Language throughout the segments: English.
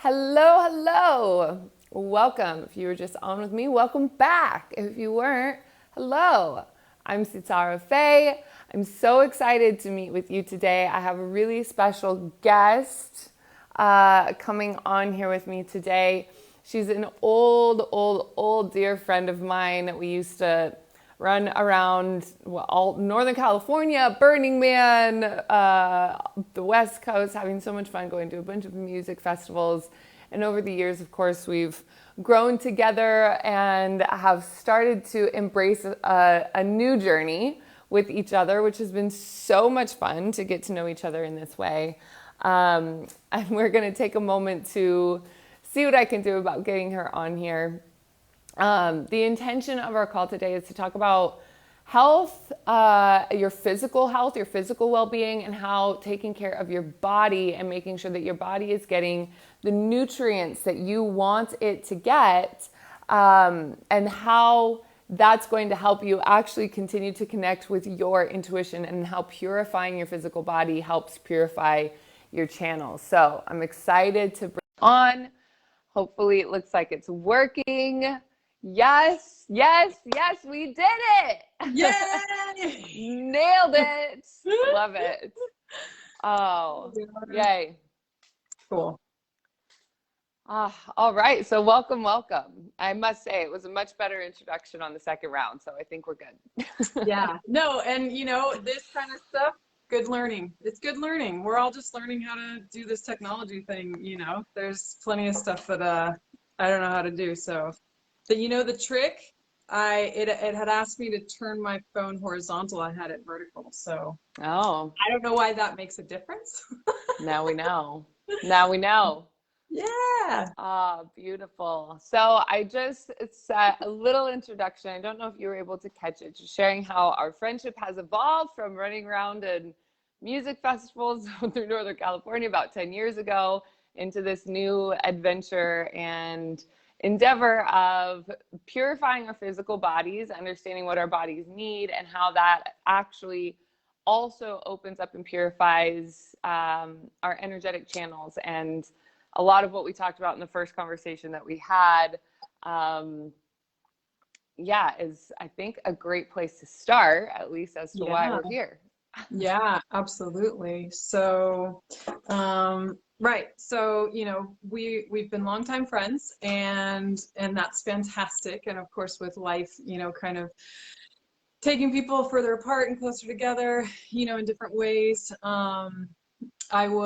Hello, hello. Welcome. If you were just on with me, welcome back. If you weren't, hello. I'm Sitara Faye. I'm so excited to meet with you today. I have a really special guest coming on here with me today. She's an old dear friend of mine. We used to run around all Northern California, Burning Man, the West Coast, having so much fun going to a bunch of music festivals. And over the years, of course, we've grown together and have started to embrace a new journey with each other, which has been so much fun to get to know each other in this way. And we're going to take a moment to see what I can do about getting her on here. The intention of our call today is to talk about health, your physical health, your physical well-being, and how taking care of your body and making sure that your body is getting the nutrients that you want it to get, and how that's going to help you actually continue to connect with your intuition, and how purifying your physical body helps purify your channels. So I'm excited to bring on. Hopefully it looks like it's working. Yes, we did it. Yay! Nailed it. Love it. Oh, yay. Cool. All right, so welcome. I must say it was a much better introduction on the second round, so I think we're good. Yeah. No, and this kind of stuff, good learning. It's good learning. We're all just learning how to do this technology thing. There's plenty of stuff that I don't know how to do. So, the trick, it had asked me to turn my phone horizontal. I had it vertical. So Oh, I don't know why that makes a difference. now we know. Now we know. Yeah. Beautiful. So I just set a little introduction. I don't know if you were able to catch it, just sharing how our friendship has evolved from running around in music festivals through Northern California about 10 years ago into this new adventure and endeavor of purifying our physical bodies, understanding what our bodies need, and how that actually also opens up and purifies our energetic channels. And a lot of what we talked about in the first conversation that we had, is I think a great place to start, at least as to why Yeah. we're here. Yeah, absolutely. So, right. So, we've been longtime friends, and that's fantastic. And of course, with life, kind of taking people further apart and closer together, in different ways. I've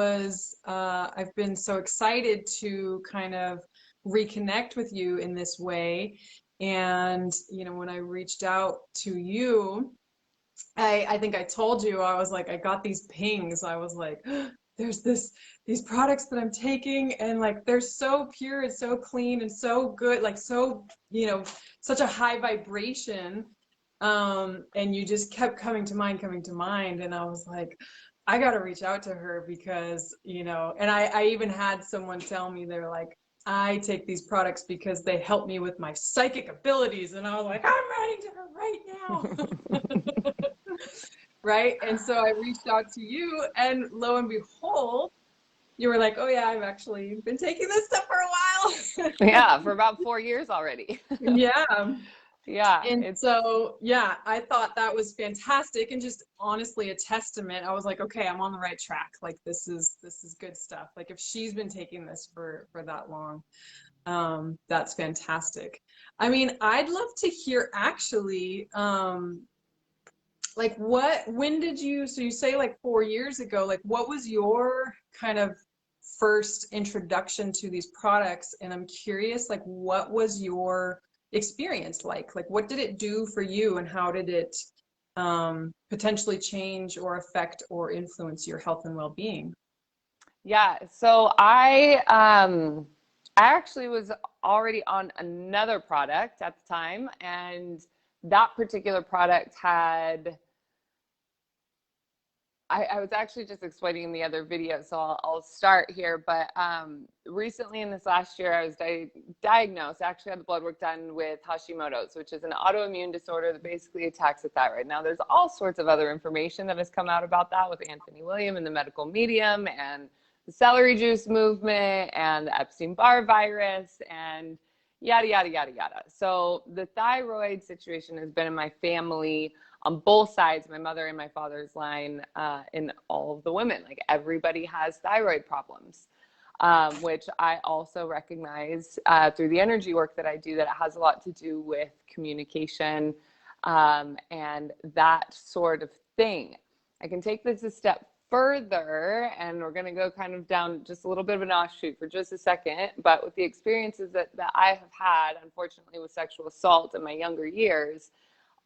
been so excited to kind of reconnect with you in this way. And, when I reached out to you, I think I told you, I was like, I got these pings. I was like, there's these products that I'm taking, and like they're so pure and so clean and so good, like so, such a high vibration. And you just kept coming to mind, and I was like, I got to reach out to her because, and I even had someone tell me, they're like, I take these products because they help me with my psychic abilities. And I was like, I'm writing to her right now. Right. And so I reached out to you, and lo and behold, you were like, oh yeah, I've actually been taking this stuff for a while. Yeah, for about 4 years already. Yeah. Yeah, And it's so, yeah, I thought that was fantastic, and just honestly a testament. I was like, okay, I'm on the right track. Like this is good stuff. Like if she's been taking this for that long, that's fantastic. I mean, I'd love to hear actually, like when did you, so you say like 4 years ago, like what was your kind of first introduction to these products? And I'm curious, like what was your experience like what did it do for you, and how did it potentially change or affect or influence your health and well-being? yeah. So I actually was already on another product at the time, and that particular product had I was actually just explaining in the other video, so I'll start here. But recently in this last year, I was diagnosed, I actually had the blood work done with Hashimoto's, which is an autoimmune disorder that basically attacks the thyroid. Now, there's all sorts of other information that has come out about that with Anthony William in the medical medium, and the celery juice movement and the Epstein-Barr virus and yada, yada, yada, yada. So the thyroid situation has been in my family on both sides, my mother and my father's line, in all of the women. Like everybody has thyroid problems, which I also recognize through the energy work that I do, that it has a lot to do with communication and that sort of thing. I can take this a step further, and we're going to go kind of down just a little bit of an offshoot for just a second. But with the experiences that I have had, unfortunately, with sexual assault in my younger years,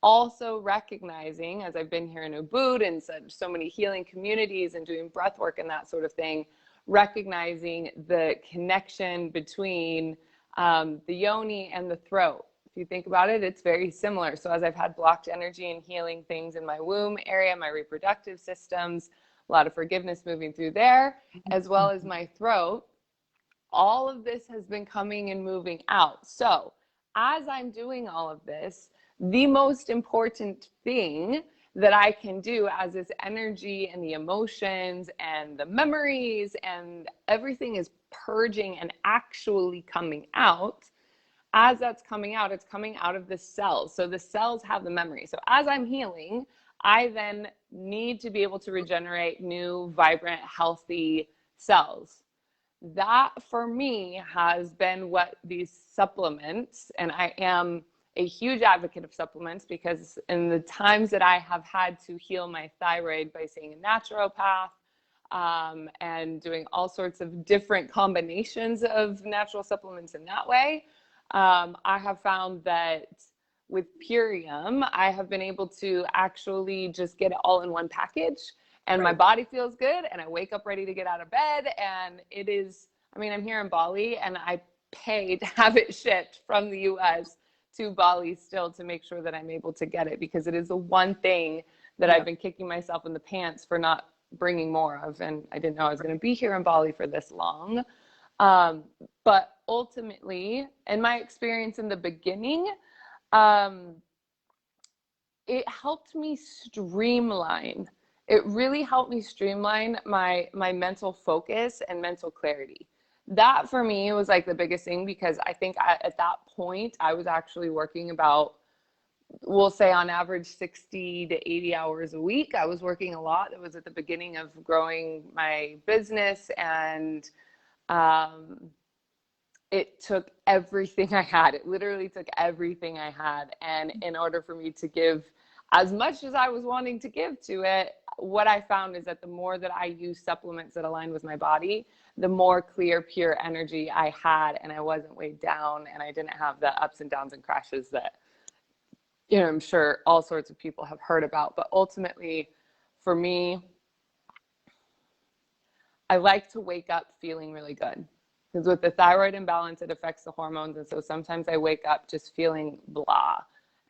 also recognizing, as I've been here in Ubud and so many healing communities and doing breath work and that sort of thing, recognizing the connection between the yoni and the throat. If you think about it, it's very similar. So as I've had blocked energy and healing things in my womb area, my reproductive systems, a lot of forgiveness moving through there, as well as my throat, all of this has been coming and moving out. So as I'm doing all of this, the most important thing that I can do as this energy and the emotions and the memories and everything is purging and actually coming out, as that's coming out, it's coming out of the cells. So the cells have the memory. So as I'm healing, I then need to be able to regenerate new, vibrant, healthy cells. That for me has been what these supplements, and I am a huge advocate of supplements, because in the times that I have had to heal my thyroid by seeing a naturopath and doing all sorts of different combinations of natural supplements in that way, I have found that with Purium, I have been able to actually just get it all in one package, and my body feels good, and I wake up ready to get out of bed. And it is, I mean, I'm here in Bali, and I pay to have it shipped from the US to Bali still to make sure that I'm able to get it, because it is the one thing that I've been kicking myself in the pants for not bringing more of. And I didn't know I was going to be here in Bali for this long. But ultimately, in my experience in the beginning, it helped me streamline. It really helped me streamline my mental focus and mental clarity. That for me was like the biggest thing, because I think at that point I was actually working about, we'll say on average 60 to 80 hours a week. I was working a lot. It was at the beginning of growing my business, and it took everything I had. It literally took everything I had. And in order for me to give as much as I was wanting to give to it, what I found is that the more that I used supplements that aligned with my body, the more clear, pure energy I had, and I wasn't weighed down, and I didn't have the ups and downs and crashes that, you know, I'm sure all sorts of people have heard about. But ultimately, for me, I like to wake up feeling really good. Because with the thyroid imbalance, it affects the hormones. And so sometimes I wake up just feeling blah,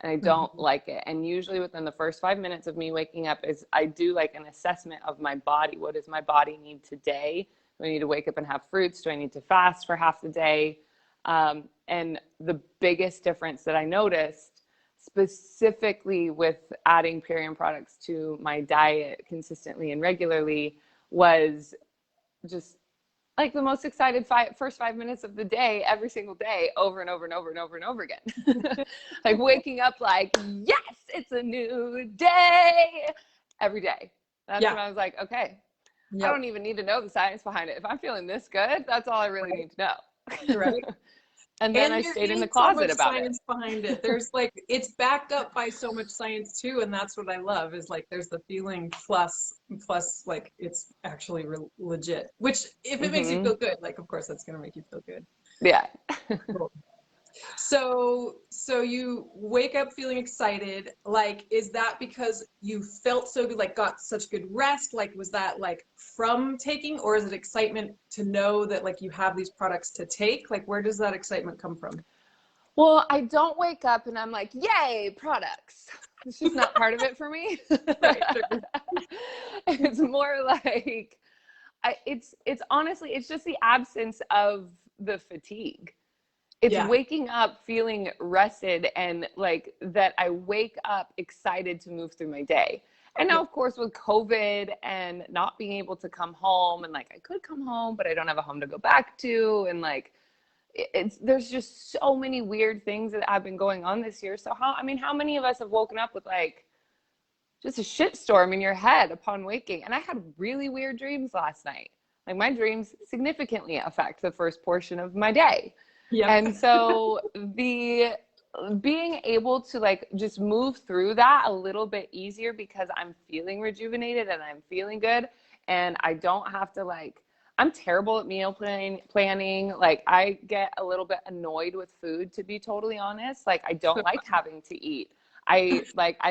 and I don't like it. And usually within the first 5 minutes of me waking up is I do like an assessment of my body. What does my body need today? Do I need to wake up and have fruits? Do I need to fast for half the day? And the biggest difference that I noticed, specifically with adding Purium products to my diet consistently and regularly, was just like the most excited first 5 minutes of the day, every single day, over and over and over and over and over again. Like waking up like, yes, it's a new day every day. That's when I was like, okay, I don't even need to know the science behind it. If I'm feeling this good, that's all I really need to know. Right. And then I stayed in the closet about it. Science behind it. There's like, it's backed up by so much science too, and that's what I love. Is like there's the feeling plus like it's actually legit. Which if it makes you feel good, like of course that's gonna make you feel good. Yeah. Cool. So you wake up feeling excited. Like, is that because you felt so good, like got such good rest? Like, was that like from taking, or is it excitement to know that like you have these products to take? Like, where does that excitement come from? Well, I don't wake up and I'm like, yay, products. It's just not part of it for me. Right, sure. It's more like, it's honestly, it's just the absence of the fatigue. It's waking up feeling rested, and like that I wake up excited to move through my day. And now, Yep. of course, with COVID and not being able to come home, and like I could come home, but I don't have a home to go back to. And like, there's just so many weird things that have been going on this year. So how many of us have woken up with like just a shitstorm in your head upon waking? And I had really weird dreams last night. Like my dreams significantly affect the first portion of my day. Yep. And so the being able to like just move through that a little bit easier because I'm feeling rejuvenated and I'm feeling good, and I don't have to like, I'm terrible at meal planning. Like I get a little bit annoyed with food, to be totally honest. Like I don't like having to eat. I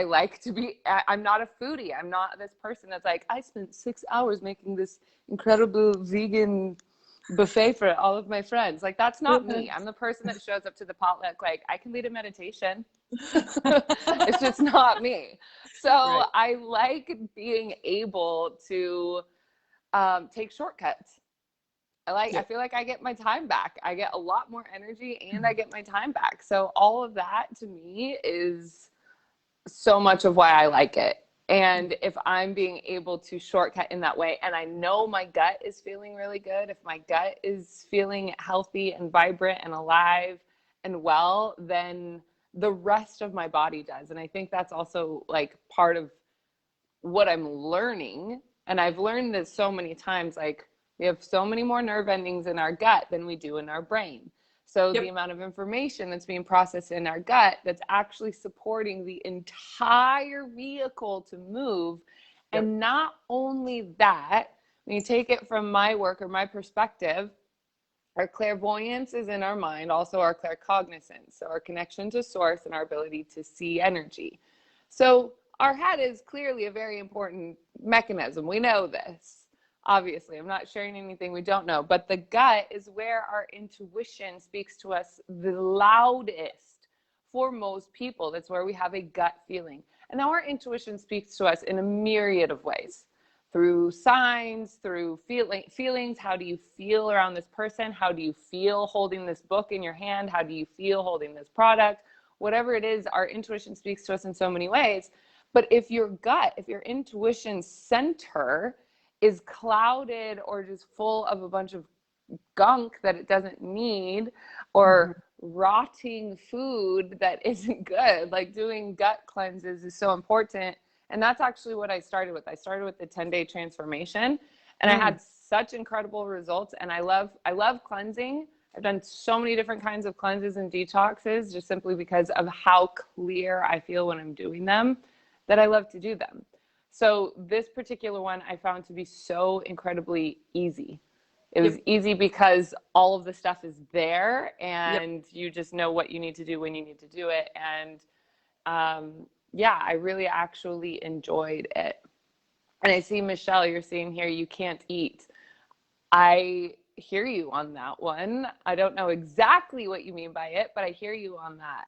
like to be, I'm not a foodie. I'm not this person that's like, I spent 6 hours making this incredible vegan buffet for all of my friends. Like that's not me. I'm the person that shows up to the potluck like, I can lead a meditation. It's just not me. So Right. I like being able to take shortcuts. I Yep. feel like I get my time back. I get a lot more energy and I get my time back. So all of that to me is so much of why I like it. And if I'm being able to shortcut in that way, and I know my gut is feeling really good, if my gut is feeling healthy and vibrant and alive and well, then the rest of my body does. And I think that's also like part of what I'm learning. And I've learned this so many times, like we have so many more nerve endings in our gut than we do in our brain. So the Yep. amount of information that's being processed in our gut that's actually supporting the entire vehicle to move. Yep. And not only that, when you take it from my work or my perspective, our clairvoyance is in our mind, also our claircognizance, so our connection to source and our ability to see energy. So our head is clearly a very important mechanism. We know this. Obviously, I'm not sharing anything we don't know, but the gut is where our intuition speaks to us the loudest for most people. That's where we have a gut feeling. And now our intuition speaks to us in a myriad of ways, through signs, through feelings. How do you feel around this person? How do you feel holding this book in your hand? How do you feel holding this product? Whatever it is, our intuition speaks to us in so many ways. But if your gut, if your intuition center is clouded or just full of a bunch of gunk that it doesn't need, or rotting food that isn't good, like doing gut cleanses is so important. And that's actually what I started with. I started with the 10-day transformation, and I Mm. had such incredible results. And I love cleansing. I've done so many different kinds of cleanses and detoxes just simply because of how clear I feel when I'm doing them, that I love to do them. So this particular one I found to be so incredibly easy. It was Yep. easy because all of the stuff is there Yep. and you just know what you need to do when you need to do it. And yeah, I really actually enjoyed it. And I see, Michelle, you're saying here you can't eat. I hear you on that one. I don't know exactly what you mean by it, but I hear you on that.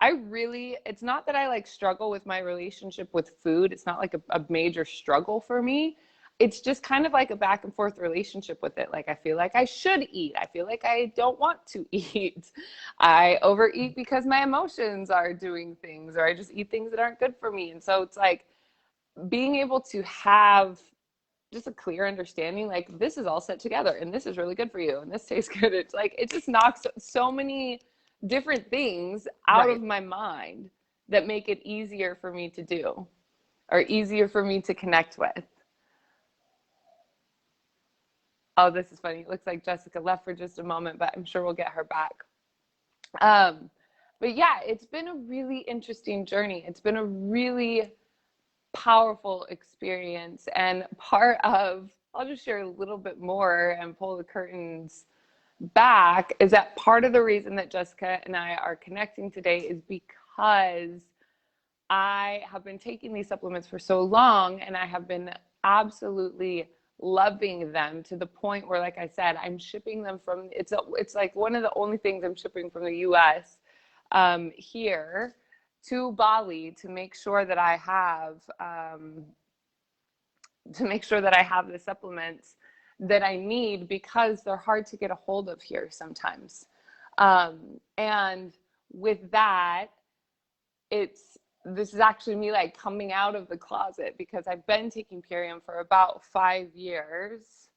I really, it's not that I like struggle with my relationship with food. It's not like a major struggle for me. It's just kind of like a back and forth relationship with it. Like I feel like I should eat. I feel like I don't want to eat. I overeat because my emotions are doing things, or I just eat things that aren't good for me. And so it's like being able to have just a clear understanding, like this is all set together and this is really good for you and this tastes good. It's like it just knocks so many different things out Right. of my mind that make it easier for me to do, or easier for me to connect with. Oh, this is funny. It looks like Jessica left for just a moment, but I'm sure we'll get her back. um but yeah, it's been a really interesting journey. It's been a really powerful experience. And part of, I'll just share a little bit more and pull the curtains back, is that part of the reason that Jessica and I are connecting today is because I have been taking these supplements for so long and I have been absolutely loving them to the point where, like I said, I'm shipping them from, it's like one of the only things I'm shipping from the US here to Bali to make sure that I have the supplements that I need, because they're hard to get a hold of here sometimes. And with that, it's this is actually me like coming out of the closet, because I've been taking Purium for about 5 years.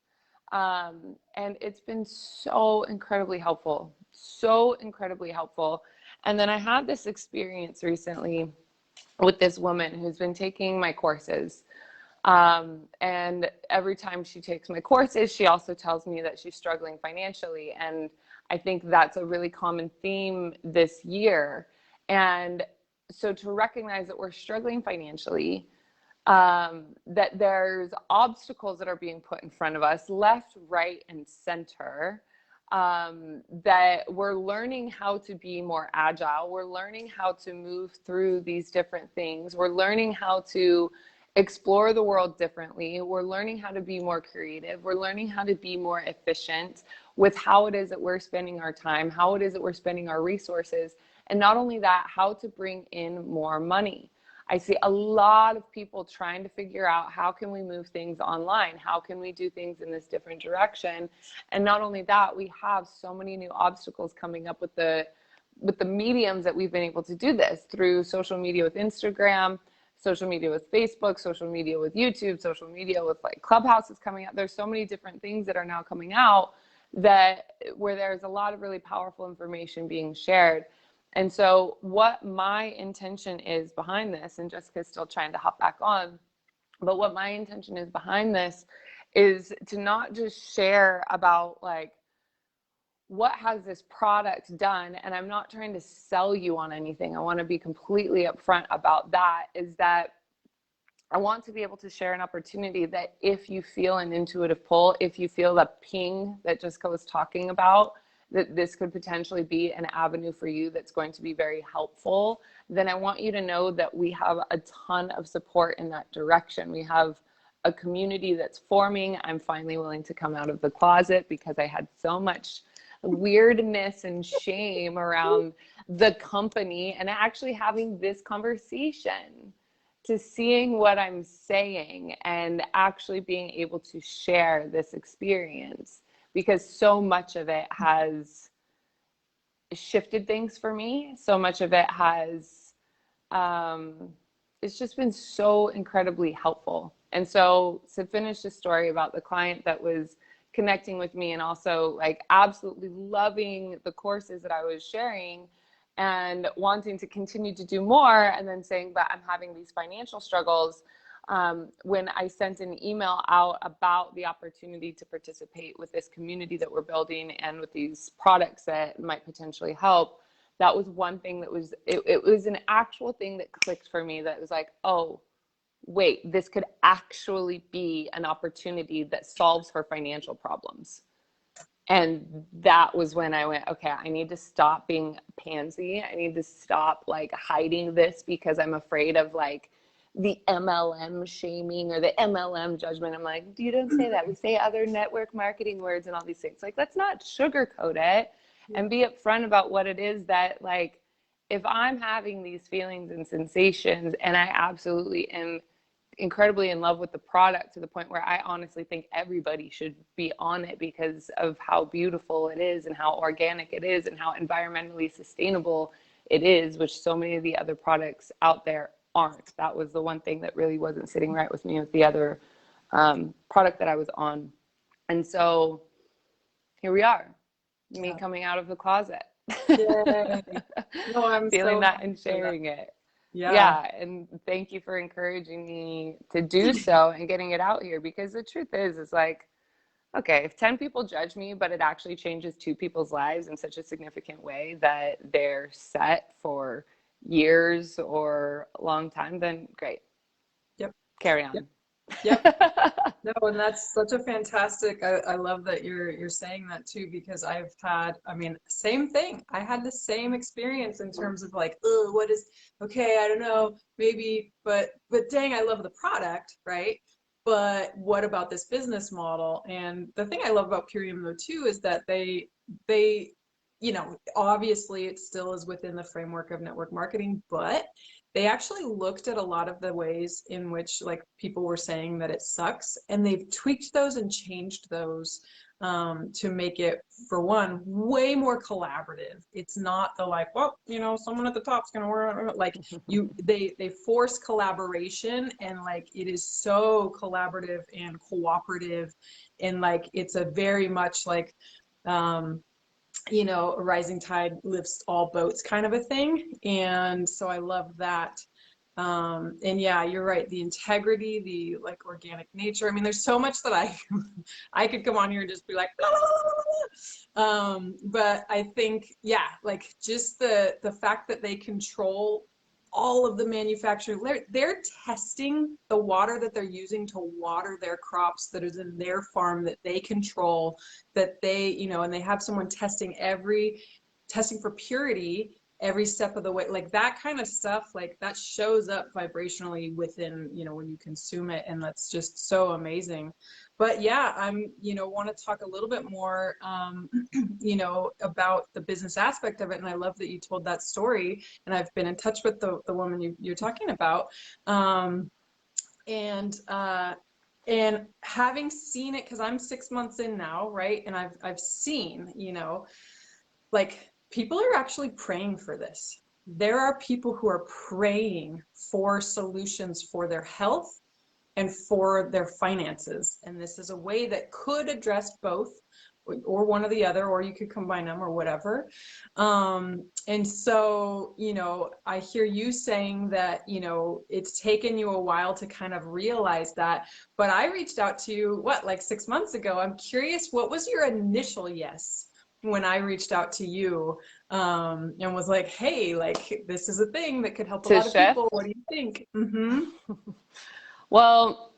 And it's been so incredibly helpful, so incredibly helpful. And then I had this experience recently with this woman who's been taking my courses. And every time she takes my courses, she also tells me that she's struggling financially. And I think that's a really common theme this year. And so to recognize that we're struggling financially, that there's obstacles that are being put in front of us, left, right, and center, that we're learning how to be more agile. We're learning how to move through these different things. We're learning how to explore the world differently. We're learning how to be more creative. We're learning how to be more efficient with how it is that we're spending our time, how it is that we're spending our resources. And not only that, how to bring in more money. I see a lot of people trying to figure out, how can we move things online? How can we do things in this different direction? And not only that, we have so many new obstacles coming up with the mediums that we've been able to do this through: social media with Instagram, social media with Facebook, social media with YouTube, social media with like Clubhouse is coming out. There's so many different things that are now coming out that where there's a lot of really powerful information being shared. And so what my intention is behind this, and Jessica's still trying to hop back on, but what my intention is behind this is to not just share about like what has this product done. And I'm not trying to sell you on anything. I want to be completely upfront about that, is that I want to be able to share an opportunity that if you feel an intuitive pull, if you feel the ping that Jessica was talking about, that this could potentially be an avenue for you that's going to be very helpful, then I want you to know that we have a ton of support in that direction. We have a community that's forming. I'm finally willing to come out of the closet because I had so much weirdness and shame around the company, and actually having this conversation, to seeing what I'm saying and actually being able to share this experience, because so much of it has shifted things for me. So much of it has, it's just been so incredibly helpful. And so to finish the story about the client that was connecting with me and also like absolutely loving the courses that I was sharing and wanting to continue to do more, and then saying, but I'm having these financial struggles. When I sent an email out about the opportunity to participate with this community that we're building and with these products that might potentially help, that was one thing that was, it was an actual thing that clicked for me, that was like, oh, wait, this could actually be an opportunity that solves her financial problems. And that was when I went, okay, I need to stop being a pansy. I need to stop like hiding this because I'm afraid of like the MLM shaming or the MLM judgment. I'm like, you don't say that. We say other network marketing words and all these things. Like, let's not sugarcoat it and be upfront about what it is that, like, if I'm having these feelings and sensations, and I absolutely am incredibly in love with the product to the point where I honestly think everybody should be on it because of how beautiful it is and how organic it is and how environmentally sustainable it is, which so many of the other products out there aren't. That was the one thing that really wasn't sitting right with me with the other product that I was on. And so here we are, me coming out of the closet. Yay. No, I'm feeling so that happy and for that. sharing it. Yeah. And thank you for encouraging me to do so and getting it out here, because the truth is like, okay, if 10 people judge me, but it actually changes 2 people's lives in such a significant way that they're set for years or a long time, then great. Yep. Carry on. Yep. Yep. No, and that's such a fantastic, I love that you're saying that too, because I've had, I mean, same thing. I had the same experience in terms of like, oh, what is, okay, I don't know, maybe, but dang, I love the product, right? But what about this business model? And the thing I love about Purium though too is that they, you know, obviously it still is within the framework of network marketing, but they actually looked at a lot of the ways in which like people were saying that it sucks, and they've tweaked those and changed those to make it, for one, way more collaborative. It's not the like, well, someone at the top's gonna work, like they force collaboration, and like it is so collaborative and cooperative, and like it's a very much like a rising tide lifts all boats kind of a thing. And so I love that. And yeah, you're right. The integrity, the like organic nature. I mean, there's so much that I could come on here and just be like, blah, blah, blah, blah. But I think, yeah, like just the fact that they control all of the manufacturing, they're testing the water that they're using to water their crops that is in their farm that they control, that they, and they have someone testing for purity every step of the way. Like that kind of stuff, like that shows up vibrationally within, when you consume it. And that's just so amazing. But yeah, want to talk a little bit more, about the business aspect of it. And I love that you told that story. And I've been in touch with the woman you're talking about. And having seen it, because I'm 6 months in now, right? And I've seen, like people are actually praying for this. There are people who are praying for solutions for their health and for their finances. And this is a way that could address both, or one or the other, or you could combine them or whatever. And so, I hear you saying that, it's taken you a while to kind of realize that, but I reached out to you, like 6 months ago. I'm curious, what was your initial yes when I reached out to you, and was like, hey, like this is a thing that could help a lot of people. What do you think? Well,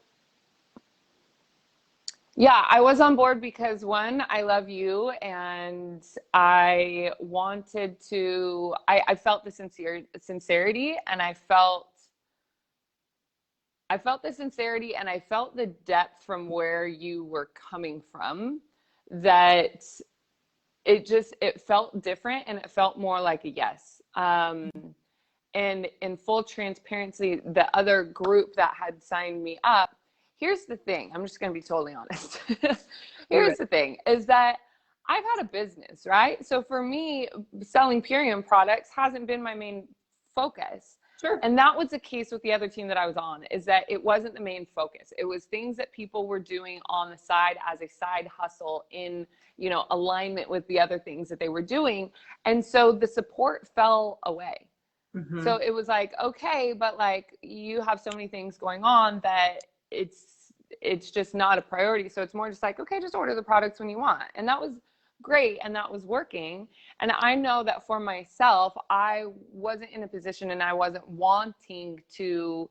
yeah, I was on board because one, I love you, and I wanted to, I felt the sincerity, and I felt the sincerity, and I felt the depth from where you were coming from, that it felt different, and it felt more like a yes. And in full transparency, the other group that had signed me up, here's the thing, I'm just going to be totally honest. Here's the thing, is that I've had a business, right? So for me, selling Purium products hasn't been my main focus. Sure. And that was the case with the other team that I was on, is that it wasn't the main focus. It was things that people were doing on the side as a side hustle in, alignment with the other things that they were doing. And so the support fell away. So it was like, okay, but like you have so many things going on that it's just not a priority. So it's more just like, okay, just order the products when you want. And that was great. And that was working. And I know that for myself, I wasn't in a position, and I wasn't wanting to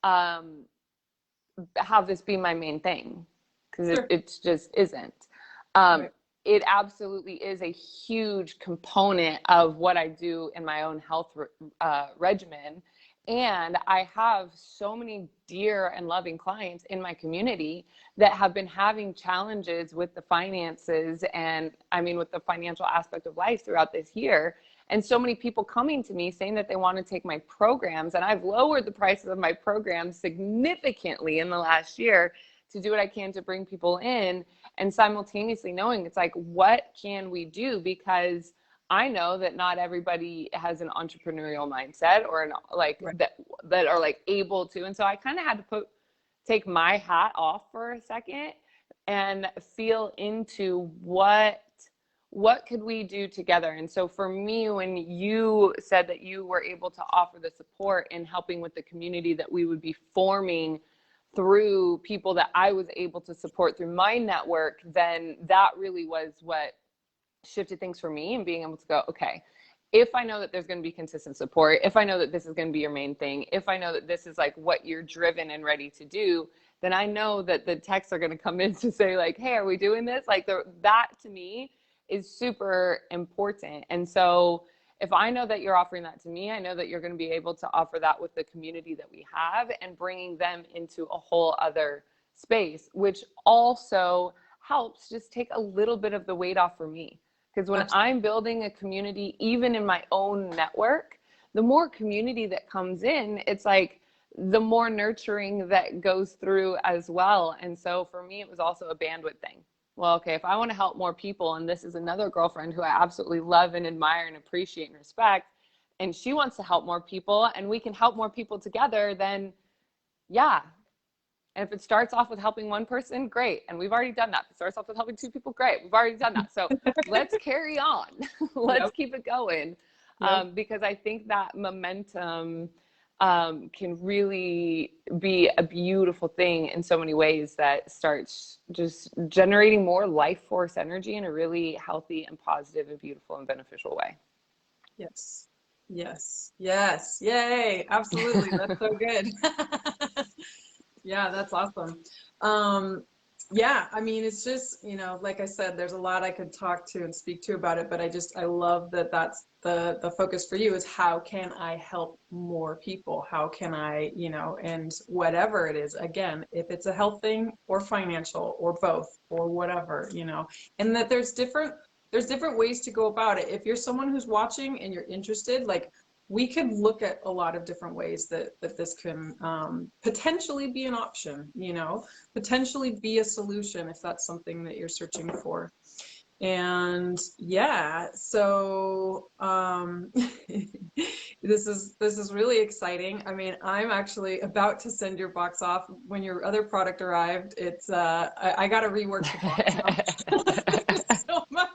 have this be my main thing, because it just isn't. Right. It absolutely is a huge component of what I do in my own health regimen. And I have so many dear and loving clients in my community that have been having challenges with the finances, and with the financial aspect of life throughout this year. And so many people coming to me saying that they want to take my programs, and I've lowered the prices of my programs significantly in the last year to do what I can to bring people in, and simultaneously knowing it's like, what can we do? Because I know that not everybody has an entrepreneurial mindset, or that are like able to. And so I kind of had to take my hat off for a second and feel into what could we do together. And so for me, when you said that you were able to offer the support in helping with the community that we would be forming through people that I was able to support through my network, then that really was what shifted things for me, and being able to go, okay, if I know that there's going to be consistent support, if I know that this is going to be your main thing, if I know that this is like what you're driven and ready to do, then I know that the texts are going to come in to say like, hey, are we doing this? Like that to me is super important. And so if I know that you're offering that to me, I know that you're going to be able to offer that with the community that we have, and bringing them into a whole other space, which also helps just take a little bit of the weight off for me. Because when I'm building a community, even in my own network, the more community that comes in, it's like the more nurturing that goes through as well. And so for me, it was also a bandwidth thing. well, okay, if I want to help more people, and this is another girlfriend who I absolutely love and admire and appreciate and respect, and she wants to help more people and we can help more people together, then yeah. And if it starts off with helping one person, great. And we've already done that. If it starts off with helping two people, great. We've already done that. So let's carry on. Let's Yep. keep it going. Yep. Because I think that momentum can really be a beautiful thing in so many ways that starts just generating more life force energy in a really healthy and positive and beautiful and beneficial way. Yes. Yes. Yes. Yay. Absolutely. That's so good. Yeah, that's awesome. Yeah, I mean, it's just, like I said, there's a lot I could talk to and speak to about it, but I love that that's the focus for you is how can I help more people? How can I, and whatever it is, again, if it's a health thing or financial or both or whatever, and that there's different ways to go about it. If you're someone who's watching and you're interested, like we could look at a lot of different ways that this can potentially be an option, potentially be a solution if that's something that you're searching for. And yeah, so this is really exciting. I mean, I'm actually about to send your box off. When your other product arrived, it's I got to rework the box now. So much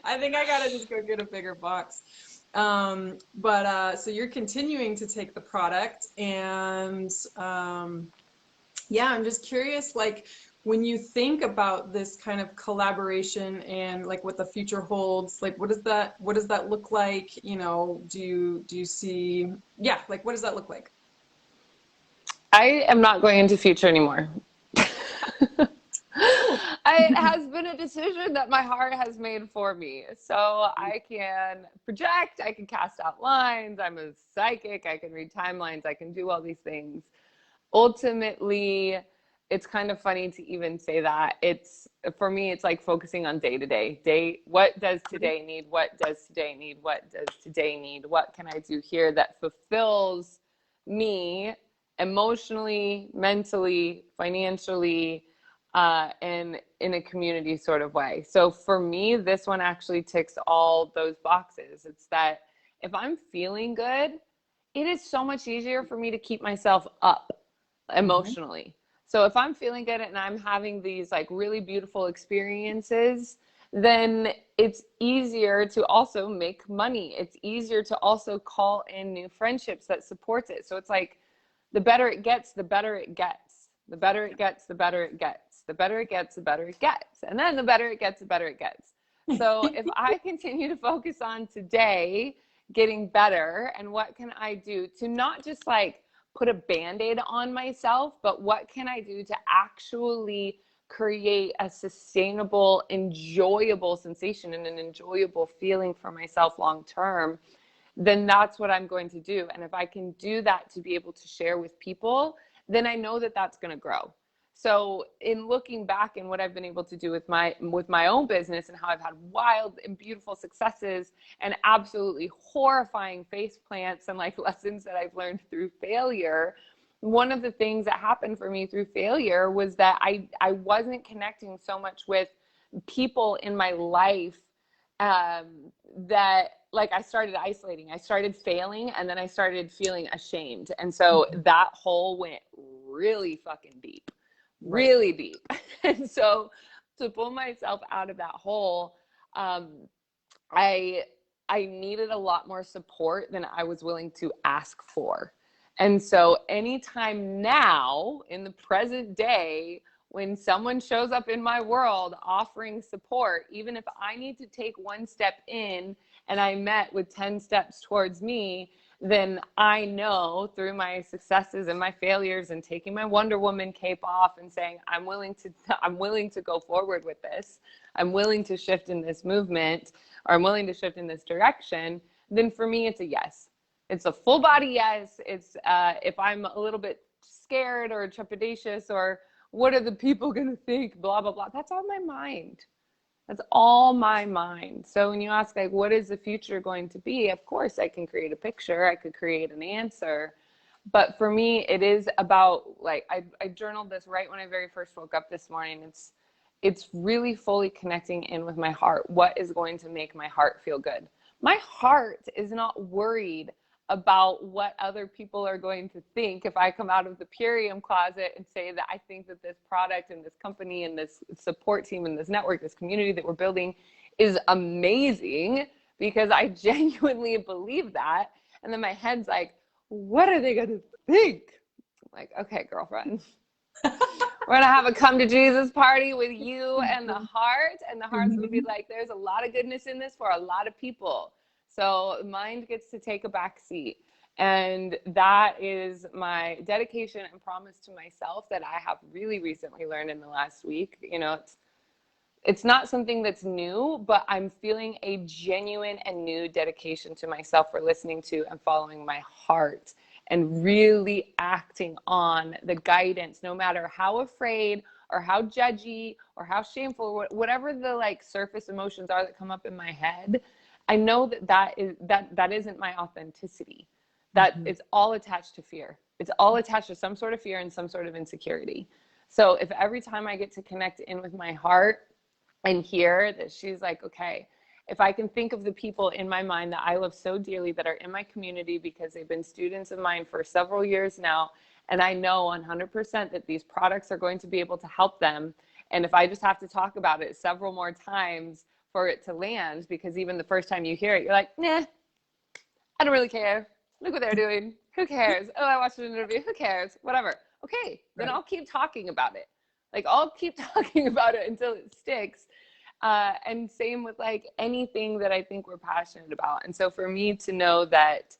I think I got to just go get a bigger box. But so you're continuing to take the product, and yeah, I'm just curious, like when you think about this kind of collaboration and like what the future holds, like what does that look like? Do you see, yeah, like what does that look like? I am not going into future anymore. Oh, It has been a decision that my heart has made for me. So I can project, I can cast out lines, I'm a psychic, I can read timelines, I can do all these things. Ultimately, it's kind of funny to even say that. It's for me, it's like focusing on day to day. What does today need? What does today need? What does today need? What can I do here that fulfills me emotionally, mentally, financially, and in a community sort of way. So for me, this one actually ticks all those boxes. It's that if I'm feeling good, it is so much easier for me to keep myself up mhm. emotionally. So if I'm feeling good and I'm having these like really beautiful experiences, then it's easier to also make money. It's easier to also call in new friendships that supports it. So it's like the better it gets, the better it gets. The better it gets, the better it gets. The better it gets, the better it gets. And then the better it gets, the better it gets. So if I continue to focus on today getting better and what can I do to not just like put a band-aid on myself, but what can I do to actually create a sustainable, enjoyable sensation and an enjoyable feeling for myself long term, then that's what I'm going to do. And if I can do that to be able to share with people, then I know that that's going to grow. So in looking back and what I've been able to do with my own business and how I've had wild and beautiful successes and absolutely horrifying face plants and like lessons that I've learned through failure, one of the things that happened for me through failure was that I wasn't connecting so much with people in my life, that like I started isolating, I started failing, and then I started feeling ashamed. And so Mhm. that hole went really fucking deep, Right. really deep. And so to pull myself out of that hole, um, I I needed a lot more support than I was willing to ask for. And so anytime now in the present day, when someone shows up in my world offering support, even if I need to take one step in and I met with 10 steps towards me, then I know through my successes and my failures and taking my Wonder Woman cape off and saying, I'm willing to go forward with this. I'm willing to shift in this movement, or I'm willing to shift in this direction, then for me, it's a yes. It's a full body yes. It's if I'm a little bit scared or trepidatious or what are the people going to think, blah, blah, blah. That's all my mind. That's all my mind. So when you ask, like, what is the future going to be? Of course, I can create a picture. I could create an answer. But for me, it is about, like, I journaled this right when I very first woke up this morning. it's really fully connecting in with my heart. What is going to make my heart feel good? My heart is not worried about what other people are going to think if I come out of the Purium closet and say that I think that this product and this company and this support team and this network, this community that we're building is amazing, because I genuinely believe that. And then my head's like, what are they going to think? I'm like, okay, girlfriend. We're going to have a come to Jesus party with you and the heart. And the heart's going to be like, there's a lot of goodness in this for a lot of people. So mind gets to take a back seat. And that is my dedication and promise to myself that I have really recently learned in the last week. You know, it's not something that's new, but I'm feeling a genuine and new dedication to myself for listening to and following my heart and really acting on the guidance, no matter how afraid or how judgy or how shameful, whatever the like surface emotions are that come up in my head. I know that isn't my authenticity. That it's all attached to fear. It's all attached to some sort of fear and some sort of insecurity. So if every time I get to connect in with my heart and hear that she's like, okay, if I can think of the people in my mind that I love so dearly that are in my community because they've been students of mine for several years now, and I know 100% that these products are going to be able to help them. And if I just have to talk about it several more times for it to land, because even the first time you hear it, you're like, nah, I don't really care. Look what they're doing. Who cares? Oh, I watched an interview. Who cares? Whatever. Okay, then I'll keep talking about it. Like, I'll keep talking about it until it sticks. And same with like anything that I think we're passionate about. And so for me to know that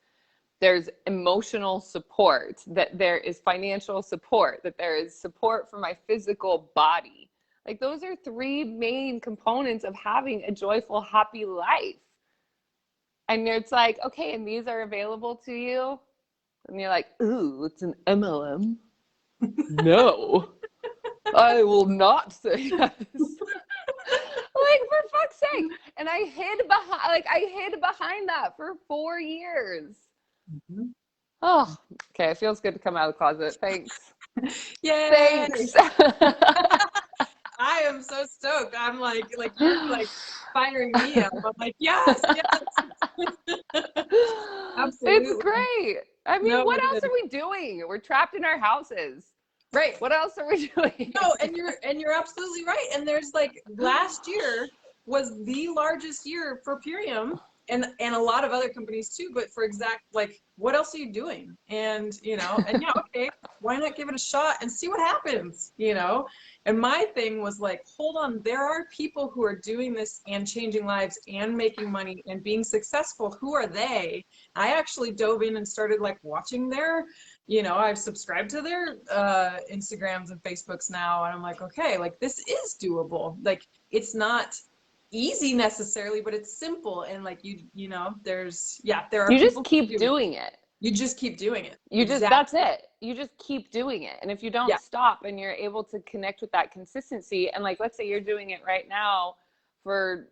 there's emotional support, that there is financial support, that there is support for my physical body, like those are three main components of having a joyful, happy life. And it's like, okay, and these are available to you. And you're like, ooh, it's an MLM. No, I will not say yes. Like, for fuck's sake. And I hid behind that for 4 years. Oh, okay. It feels good to come out of the closet. Thanks. Yay! Thanks. I am so stoked. I'm like you're like firing me up. I'm like, yes. Absolutely. It's great. I mean, No, what else are we doing? We're trapped in our houses. right. What else are we doing? No, and you're absolutely right. And there's like last year was the largest year for Purium and a lot of other companies too, but for exact like what else are you doing? And and yeah, okay, why not give it a shot and see what happens, And my thing was like, hold on, there are people who are doing this and changing lives and making money and being successful. Who are they? I actually dove in and started like watching their I've subscribed to their Instagrams and Facebooks now, and I'm like, okay, like this is doable. Like it's not easy necessarily, but it's simple. And like there are You people just keep doing it. You just keep doing it. That's it. You just keep doing it. And if you don't stop and you're able to connect with that consistency, and like, let's say you're doing it right now for,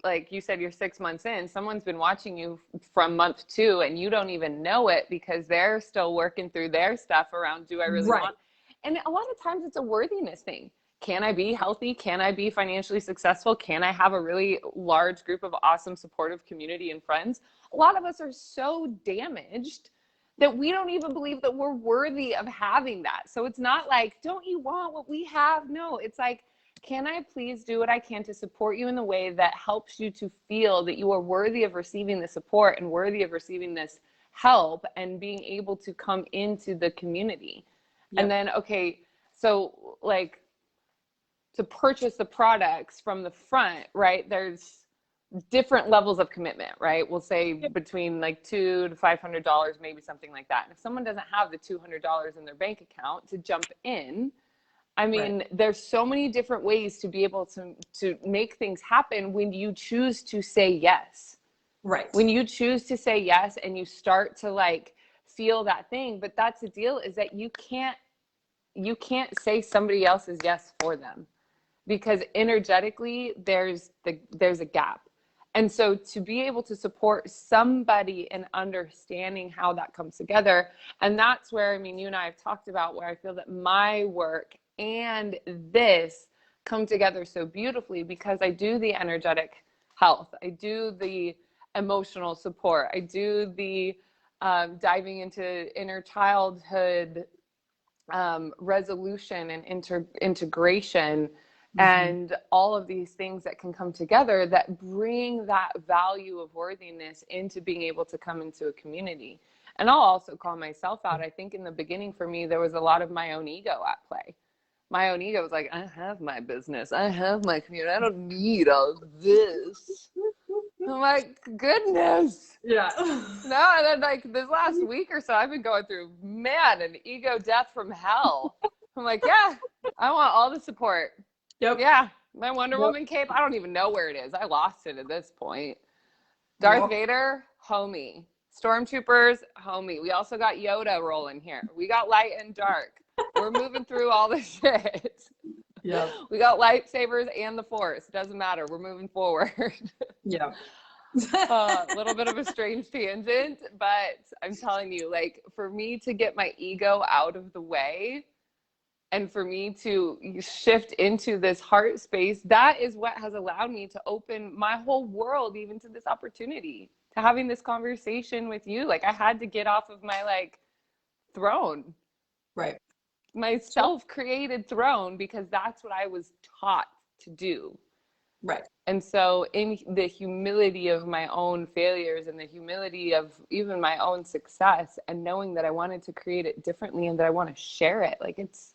like you said, you're 6 months in, someone's been watching you from month 2 and you don't even know it because they're still working through their stuff around, do I really want? And a lot of times it's a worthiness thing. Can I be healthy? Can I be financially successful? Can I have a really large group of awesome, supportive community and friends? A lot of us are so damaged that we don't even believe that we're worthy of having that. So it's not like, don't you want what we have? No, it's like, can I please do what I can to support you in the way that helps you to feel that you are worthy of receiving the support and worthy of receiving this help and being able to come into the community. And then, okay, so like to purchase the products from the front, right? There's different levels of commitment, right? We'll say between like $200 to $500, maybe something like that. And if someone doesn't have the $200 in their bank account to jump in, I mean, there's so many different ways to be able to make things happen when you choose to say yes. Right. When you choose to say yes and you start to like feel that thing, but that's the deal, is that you can't say somebody else's yes for them, because energetically there's a gap. And so to be able to support somebody in understanding how that comes together, and that's where, I mean, you and I have talked about where I feel that my work and this come together so beautifully because I do the energetic health. I do the emotional support. I do the diving into inner childhood resolution and integration and all of these things that can come together that bring that value of worthiness into being able to come into a community. And I'll also call myself out. I think in the beginning for me, there was a lot of my own ego at play. My own ego was like, I have my business. I have my community. I don't need all this. I'm like, goodness. Yeah. No, and then like this last week or so, I've been going through, man, an ego death from hell. I'm like, yeah, I want all the support. Yep. Yeah, my Wonder Yep. Woman cape, I don't even know where it is. I lost it at this point. Darth Yep. Vader, homie. Stormtroopers, homie. We also got Yoda rolling here. We got light and dark. We're moving through all this shit. Yeah. We got lightsabers and the Force. Doesn't matter. We're moving forward. Yeah. A little bit of a strange tangent, but I'm telling you, like, for me to get my ego out of the way and for me to shift into this heart space, that is what has allowed me to open my whole world even to this opportunity, to having this conversation with you. Like, I had to get off of my like throne, Right. my self-created throne, because that's what I was taught to do. Right. And so in the humility of my own failures and the humility of even my own success, and knowing that I wanted to create it differently and that I want to share it, like it's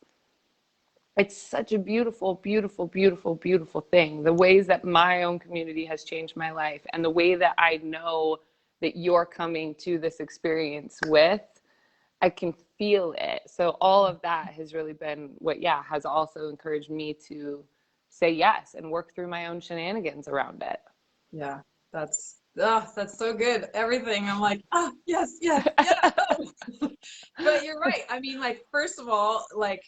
such a beautiful, beautiful, beautiful, beautiful thing. The ways that my own community has changed my life and the way that I know that you're coming to this experience with, I can feel it. So all of that has really been what, has also encouraged me to say yes and work through my own shenanigans around it. Yeah. That's so good. Everything. I'm like, yes, yes, yes. But you're right. I mean, like, first of all, like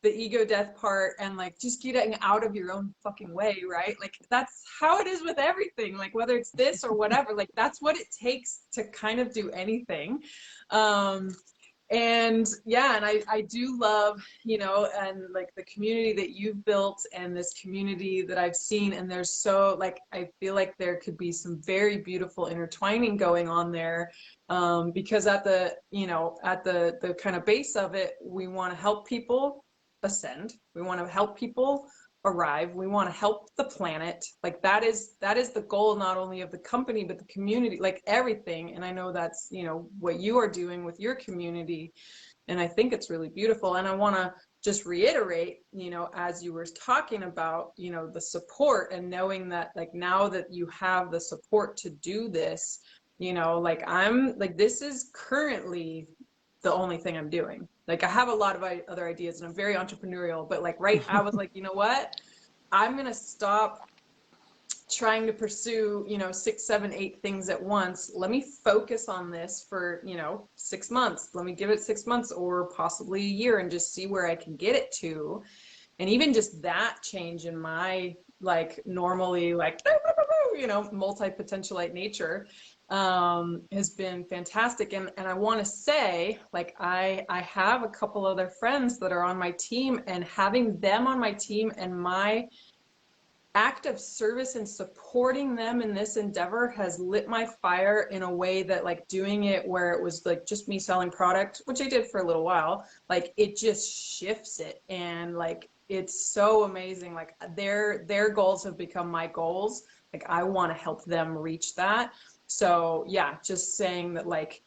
the ego death part and like just getting out of your own fucking way, right? Like that's how it is with everything. Like whether it's this or whatever, like that's what it takes to kind of do anything. And yeah, and I do love, and like the community that you've built and this community that I've seen, and there's so like, I feel like there could be some very beautiful intertwining going on there, because at the, at the kind of base of it, we want to help people ascend. We want to help people arrive. We want to help the planet. Like that is the goal, not only of the company, but the community, like everything. And I know that's, what you are doing with your community. And I think it's really beautiful. And I want to just reiterate, as you were talking about, the support and knowing that like now that you have the support to do this, like I'm like, this is currently the only thing I'm doing. Like I have a lot of other ideas and I'm very entrepreneurial, but like I was like, you know what? I'm going to stop trying to pursue, 6, 7, 8 things at once. Let me focus on this for, 6 months. Let me give it 6 months or possibly a year and just see where I can get it to. And even just that change in my like normally like, multi-potentialite nature has been fantastic. And I want to say, like, I have a couple other friends that are on my team, and having them on my team and my act of service and supporting them in this endeavor has lit my fire in a way that like doing it where it was like just me selling product, which I did for a little while, like it just shifts it. And like, it's so amazing. Like their goals have become my goals. Like I want to help them reach that. So yeah, just saying that like,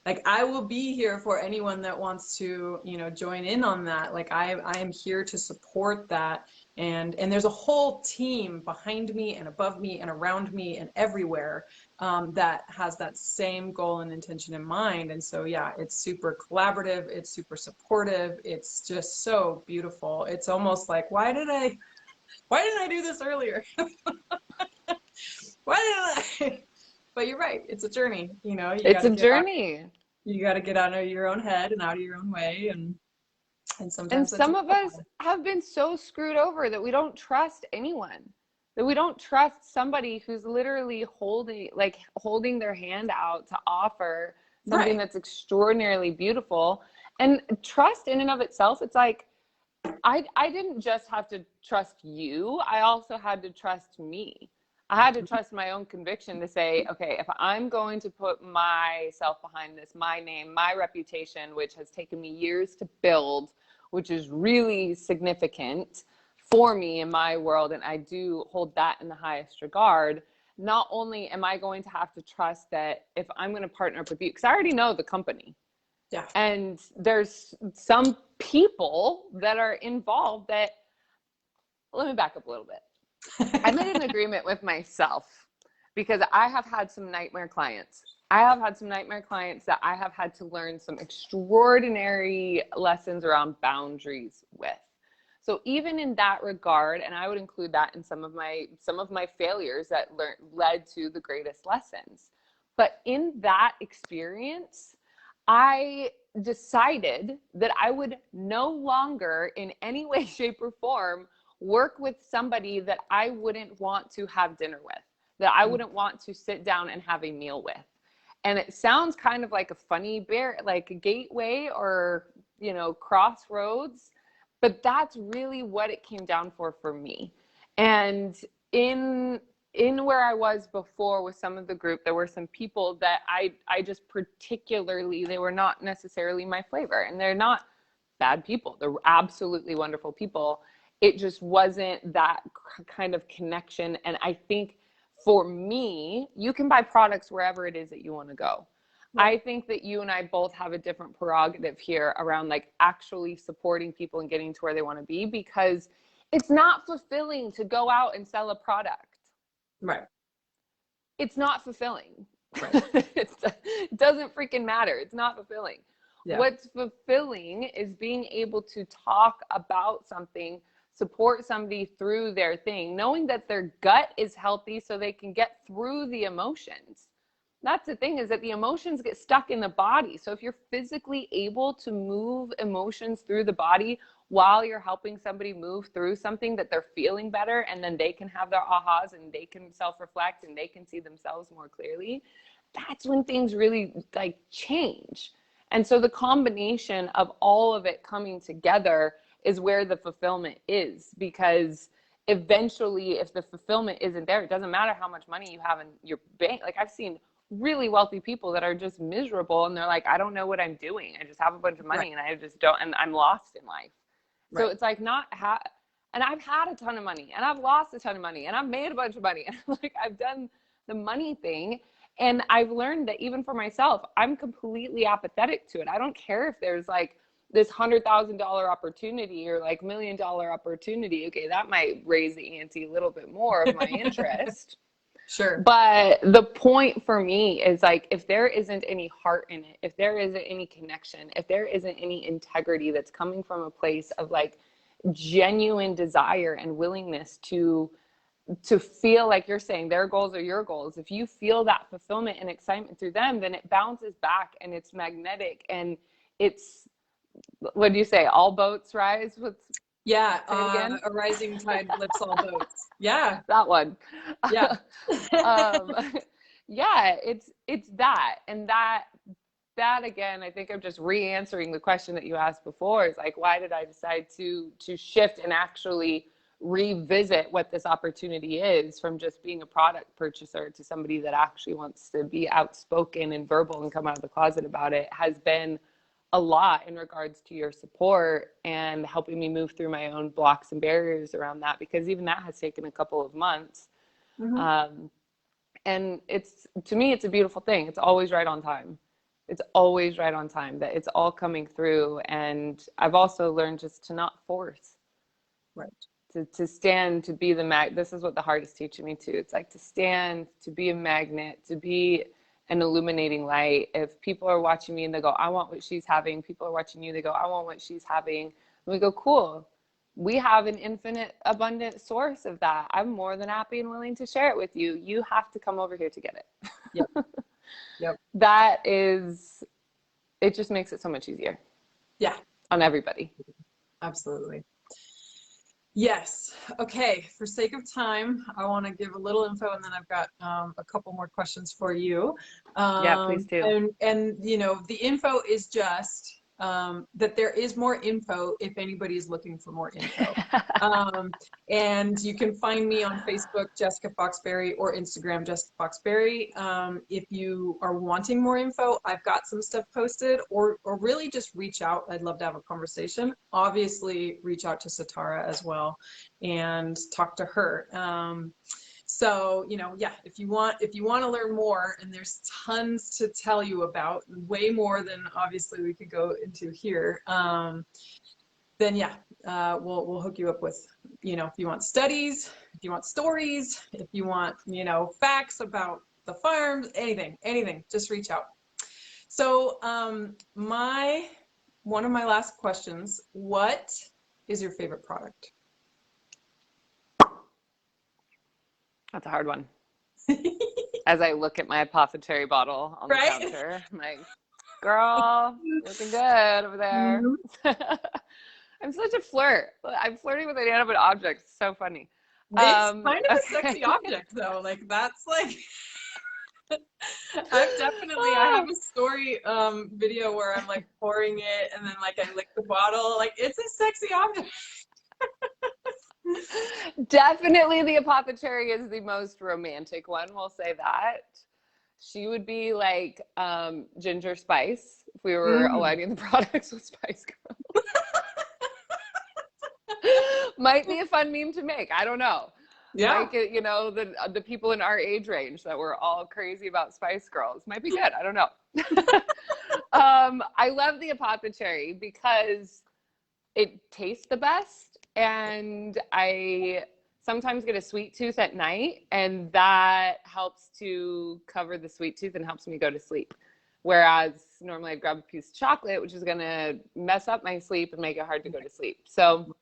like I will be here for anyone that wants to, join in on that. Like I am here to support that. And there's a whole team behind me and above me and around me and everywhere that has that same goal and intention in mind. And so, yeah, it's super collaborative. It's super supportive. It's just so beautiful. It's almost like, why didn't I do this earlier? Why didn't I? But you're right. It's a journey. It's a journey. You got to get out of your own head and out of your own way. And sometimes some of us have been so screwed over that we don't trust anyone, that we don't trust somebody who's literally holding their hand out to offer something that's extraordinarily beautiful. And trust in and of itself, it's like, I didn't just have to trust you. I also had to trust me. I had to trust my own conviction to say, okay, if I'm going to put myself behind this, my name, my reputation, which has taken me years to build, which is really significant for me in my world, and I do hold that in the highest regard. Not only am I going to have to trust that if I'm going to partner up with you, because I already know the company, Yeah. and there's some people that are involved that, let me back up a little bit. I made an agreement with myself because I have had some nightmare clients. I have had some nightmare clients that I have had to learn some extraordinary lessons around boundaries with. So even in that regard, and I would include that in some of my failures that led to the greatest lessons. But in that experience, I decided that I would no longer in any way, shape, or form work with somebody that I wouldn't want to have dinner with, that I wouldn't want to sit down and have a meal with. And it sounds kind of like a funny like a gateway or, crossroads, but that's really what it came down for me. And in where I was before with some of the group, there were some people that I just particularly, they were not necessarily my flavor, and they're not bad people. They're absolutely wonderful people. It just wasn't that kind of connection. And I think for me, you can buy products wherever it is that you want to go. I think that you and I both have a different prerogative here around like actually supporting people and getting to where they want to be, because it's not fulfilling to go out and sell a product. Right. It's not fulfilling. Right. It doesn't freaking matter. It's not fulfilling. Yeah. What's fulfilling is being able to talk about something, support somebody through their thing, knowing that their gut is healthy so they can get through the emotions. That's the thing, is that the emotions get stuck in the body. So if you're physically able to move emotions through the body while you're helping somebody move through something, that they're feeling better, and then they can have their ahas and they can self-reflect and they can see themselves more clearly, that's when things really like change. And so the combination of all of it coming together is where the fulfillment is, because eventually if the fulfillment isn't there, it doesn't matter how much money you have in your bank. Like I've seen really wealthy people that are just miserable, and they're like, I don't know what I'm doing. I just have a bunch of money, right, and I just don't, and I'm lost in life. Right. So it's like and I've had a ton of money, and I've lost a ton of money, and I've made a bunch of money. And like I've done the money thing, and I've learned that even for myself, I'm completely apathetic to it. I don't care if there's like this $100,000 opportunity or like $1 million opportunity. Okay, that might raise the ante a little bit more of my interest. Sure. But the point for me is like, if there isn't any heart in it, if there isn't any connection, if there isn't any integrity that's coming from a place of like genuine desire and willingness to feel like you're saying their goals are your goals, if you feel that fulfillment and excitement through them, then it bounces back and it's magnetic, and it's, what do you say? All boats rise with. Yeah, a rising tide lifts all boats. Yeah, that one. Yeah. Yeah, it's that, and that again, I think I'm just re-answering the question that you asked before, is like, why did I decide to shift and actually revisit what this opportunity is, from just being a product purchaser to somebody that actually wants to be outspoken and verbal and come out of the closet about it, has been a lot in regards to your support and helping me move through my own blocks and barriers around that, because even that has taken a couple of months. Mm-hmm. And to me, it's a beautiful thing. It's always right on time. It's always right on time, that it's all coming through. And I've also learned just to not force. Right. To stand, to be this is what the heart is teaching me too. It's like to stand, to be a magnet, to be an illuminating light. If people are watching me and they go, I want what she's having, people are watching you, they go, I want what she's having. And we go, cool. We have an infinite, abundant source of that. I'm more than happy and willing to share it with you. You have to come over here to get it. Yep. Yep. It just makes it so much easier. Yeah. On everybody. Absolutely. Yes. Okay. For sake of time, I want to give a little info, and then I've got a couple more questions for you. Yeah, please do. And the info is just that there is more info if anybody is looking for more info. And you can find me on Facebook, Jessica Foxberry, or Instagram, Jessica Foxberry. If you are wanting more info, I've got some stuff posted, or really just reach out. I'd love to have a conversation. Obviously, reach out to Satara as well and talk to her. So, yeah, if you want to learn more, and there's tons to tell you about, way more than obviously we could go into here, then yeah, we'll hook you up with, if you want studies, if you want stories, if you want, facts about the farms, anything, just reach out. So, one of my last questions, what is your favorite product? That's a hard one. As I look at my apothecary bottle on the counter, I'm like, girl, looking good over there. I'm such a flirt. I'm flirting with inanimate objects. It's so funny. It's kind of a sexy object, though. Like, that's like, I have a story video where I'm like pouring it and then like I lick the bottle. Like, it's a sexy object. Definitely the apothecary is the most romantic one. We'll say that. She would be like Ginger Spice if we were aligning the products with Spice Girls. Might be a fun meme to make. I don't know. Yeah. Like, the people in our age range that were all crazy about Spice Girls might be good. I don't know. I love the apothecary because it tastes the best. And I sometimes get a sweet tooth at night, and that helps to cover the sweet tooth and helps me go to sleep. Whereas normally I'd grab a piece of chocolate, which is going to mess up my sleep and make it hard to go to sleep. So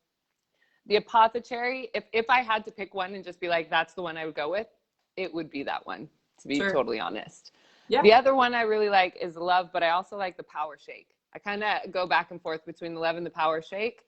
the apothecary, if I had to pick one and just be like, that's the one I would go with, it would be that one, to be totally honest. Yeah. The other one I really like is Love, but I also like the Power Shake. I kind of go back and forth between the Love and the Power Shake.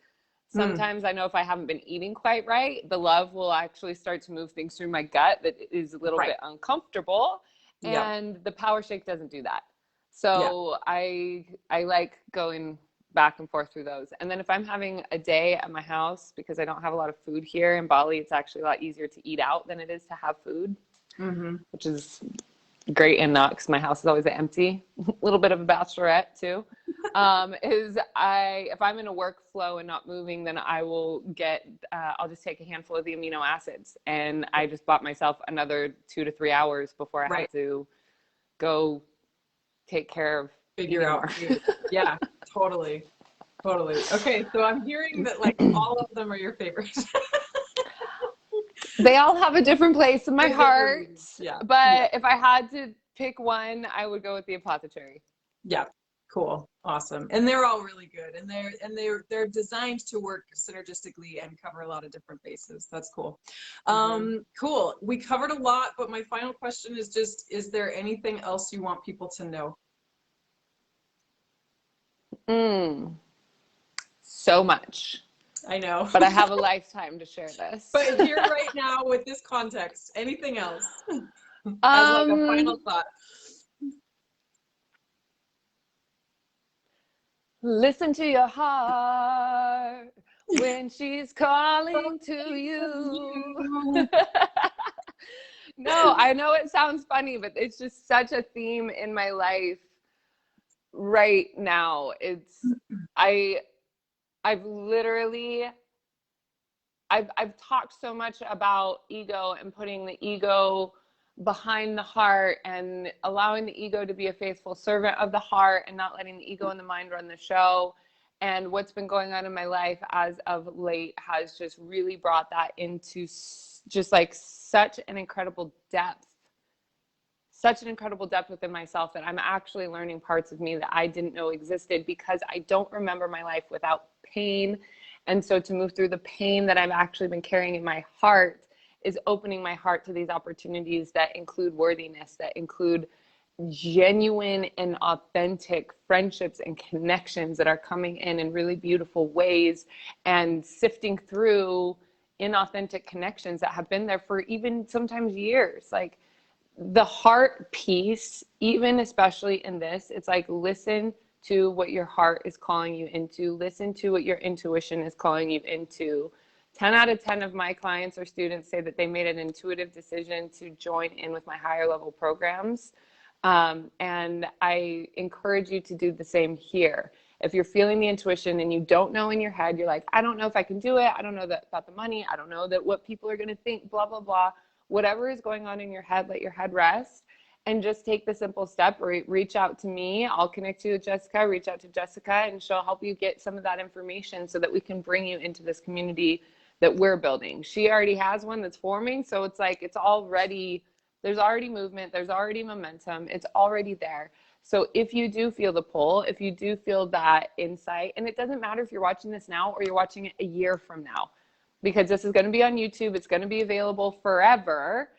Sometimes I know if I haven't been eating quite right, the Love will actually start to move things through my gut that is a little bit uncomfortable. And the Power Shake doesn't do that. So I like going back and forth through those. And then if I'm having a day at my house, because I don't have a lot of food here in Bali, it's actually a lot easier to eat out than it is to have food, which is great and not, because my house is always empty. A little bit of a bachelorette too. If I'm in a workflow and not moving, then I will I'll just take a handful of the amino acids, and I just bought myself another 2 to 3 hours before I have to go take care of figure out. Yeah, totally. Okay, so I'm hearing that like all of them are your favorites. They all have a different place in my heart. But if I had to pick one, I would go with the apothecary. Yeah. Cool. Awesome. And they're all really good. And they're designed to work synergistically and cover a lot of different bases. That's cool. Cool. We covered a lot, but my final question is just, is there anything else you want people to know? So much. I know. But I have a lifetime to share this. But here right now with this context, anything else? As like a final thought. Listen to your heart when she's calling to you. No, I know it sounds funny, but it's just such a theme in my life right now. I've talked so much about ego and putting the ego behind the heart and allowing the ego to be a faithful servant of the heart and not letting the ego and the mind run the show. And what's been going on in my life as of late has just really brought that into just like such an incredible depth within myself, that I'm actually learning parts of me that I didn't know existed, because I don't remember my life without pain. And so to move through the pain that I've actually been carrying in my heart is opening my heart to these opportunities that include worthiness, that include genuine and authentic friendships and connections that are coming in really beautiful ways, and sifting through inauthentic connections that have been there for even sometimes years. Like the heart piece, even especially in this, it's like, listen to what your heart is calling you into. Listen to what your intuition is calling you into. 10 out of 10 of my clients or students say that they made an intuitive decision to join in with my higher level programs. And I encourage you to do the same here. If you're feeling the intuition and you don't know in your head, you're like, I don't know if I can do it. I don't know that about the money. I don't know that what people are going to think, blah, blah, blah. Whatever is going on in your head, let your head rest and just take the simple step. Reach out to me. I'll connect you with Jessica. Reach out to Jessica and she'll help you get some of that information so that we can bring you into this community that we're building. She already has one that's forming. So it's like, it's already, there's already movement. There's already momentum. It's already there. So if you do feel the pull, if you do feel that insight, and it doesn't matter if you're watching this now or you're watching it a year from now, because this is going to be on YouTube. It's going to be available forever.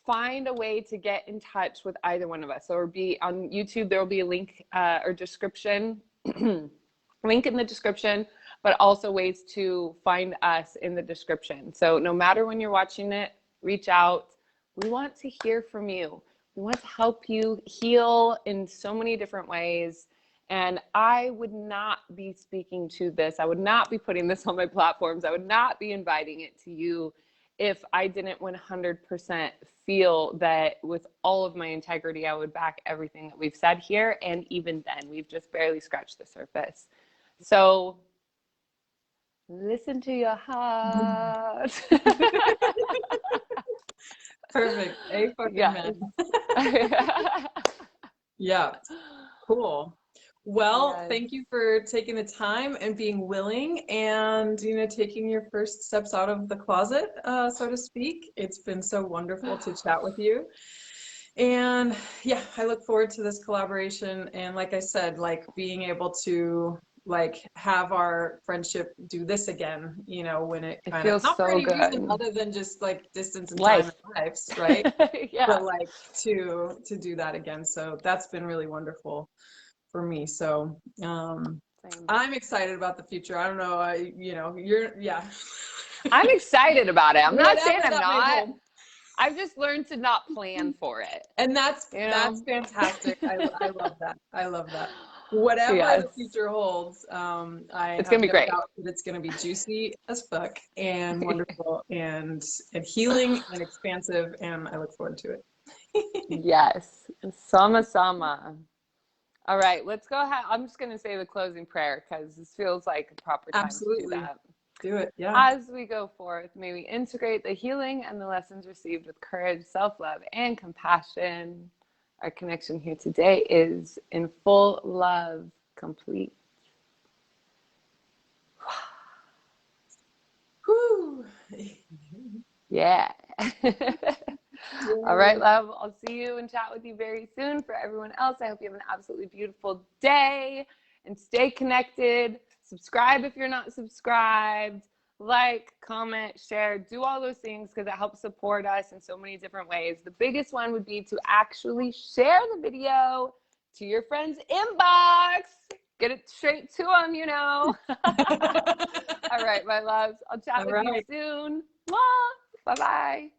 Find a way to get in touch with either one of us. Or be on YouTube, there will be a link or description, link in the description, but also ways to find us in the description. So no matter when you're watching it, reach out. We want to hear from you. We want to help you heal in so many different ways. And I would not be speaking to this. I would not be putting this on my platforms. I would not be inviting it to you if I didn't 100% feel that with all of my integrity, I would back everything that we've said here. And even then, we've just barely scratched the surface. So listen to your heart. Perfect. A fucking man. Yeah. Cool. Well, Yes. thank you for taking the time and being willing and, taking your first steps out of the closet, so to speak. It's been so wonderful to chat with you. And yeah, I look forward to this collaboration. And like I said, like being able to have our friendship do this again, when it kind of, feels not for so any reason good. other than just like distance and Life. time in lives, right? Yeah. But like to do that again. So that's been really wonderful for me. So Same. I'm excited about the future. I don't know, yeah. I'm excited about it. I'm not Whatever saying I'm that may not. hold. I've just learned to not plan for it. And that's fantastic. I love that. I love that. Whatever Yes. the future holds, I It's have gonna be no great. doubt that it's going to be juicy as fuck and wonderful and healing and expansive, and I look forward to it. Yes. Sama. All right, let's go ahead. I'm just going to say the closing prayer because this feels like a proper time to do Absolutely. that. Do it. Yeah. As we go forth, may we integrate the healing and the lessons received with courage, self-love, and compassion. Our connection here today is in full love, complete. Whew. Yeah. All right, love. I'll see you and chat with you very soon. For everyone else, I hope you have an absolutely beautiful day and stay connected. Subscribe if you're not subscribed. Like, comment, share, do all those things because it helps support us in so many different ways. The biggest one would be to actually share the video to your friend's inbox. Get it straight to them, All right, my loves. I'll chat with you soon. Bye-bye.